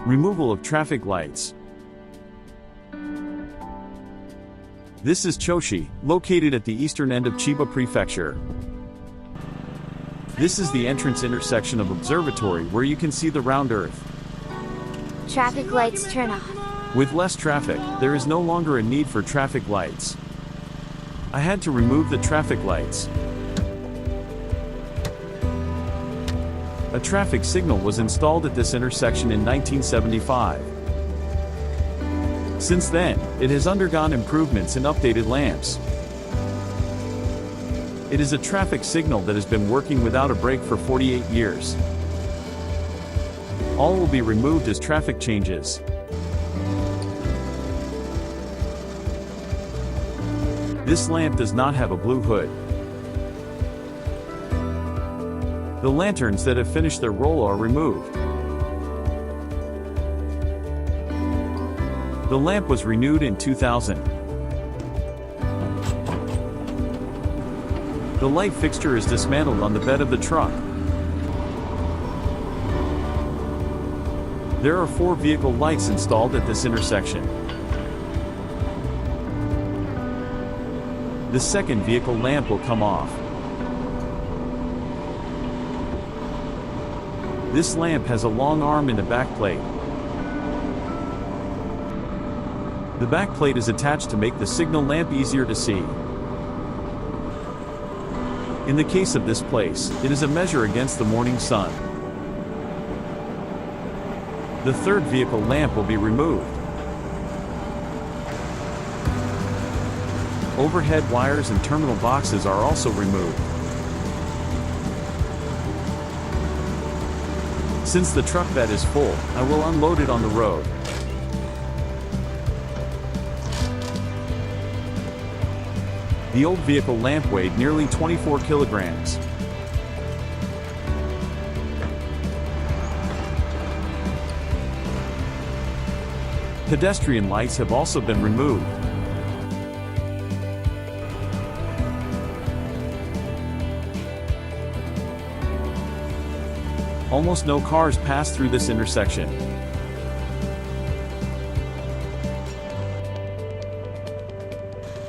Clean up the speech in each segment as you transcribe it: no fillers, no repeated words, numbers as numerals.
Removal of traffic lights. This is Choshi, located at the eastern end of Chiba Prefecture. This is the entrance intersection of Observatory where you can see the round earth. Traffic lights turn off. With less traffic, there is no longer a need for traffic lights. I had to remove the traffic lights. A traffic signal was installed at this intersection in 1975. Since then, it has undergone improvements and updated lamps. It is a traffic signal that has been working without a break for 48 years. All will be removed as traffic changes. This lamp does not have a blue hood. The lanterns that have finished their role are removed. The lamp was renewed in 2000. The light fixture is dismantled on the bed of the truck. There are 4 vehicle lights installed at this intersection. The second vehicle lamp will come off. This lamp has a long arm and a back plate. The back plate is attached to make the signal lamp easier to see. In the case of this place, it is a measure against the morning sun. The third vehicle lamp will be removed. Overhead wires and terminal boxes are also removed. Since the truck bed is full, I will unload it on the road. The old vehicle lamp weighed nearly 24 kilograms. Pedestrian lights have also been removed. Almost no cars pass through this intersection.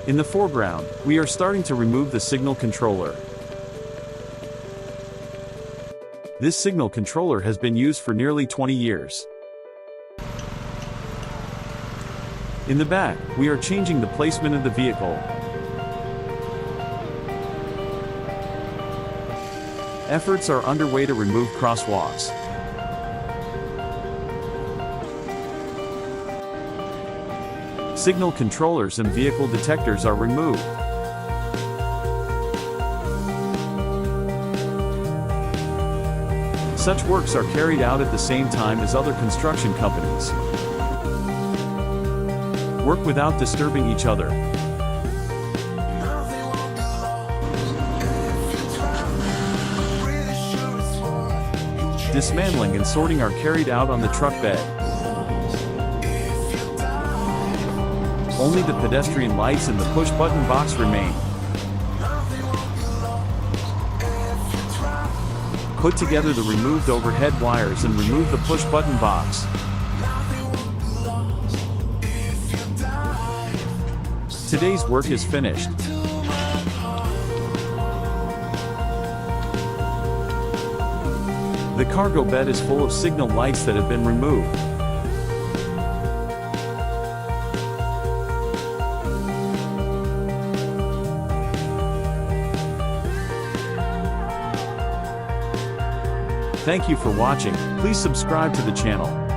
In the foreground, we are starting to remove the signal controller. This signal controller has been used for nearly 20 years. In the back, we are changing the placement of the vehicle. Efforts are underway to remove crosswalks. Signal controllers and vehicle detectors are removed. Such works are carried out at the same time as other construction companies. Work without disturbing each other. Dismantling and sorting are carried out on the truck bed. Only the pedestrian lights and the push-button box remain. Put together the removed overhead wires and remove the push-button box. Today's work is finished. The cargo bed is full of signal lights that have been removed. Thank you for watching. Please subscribe to the channel.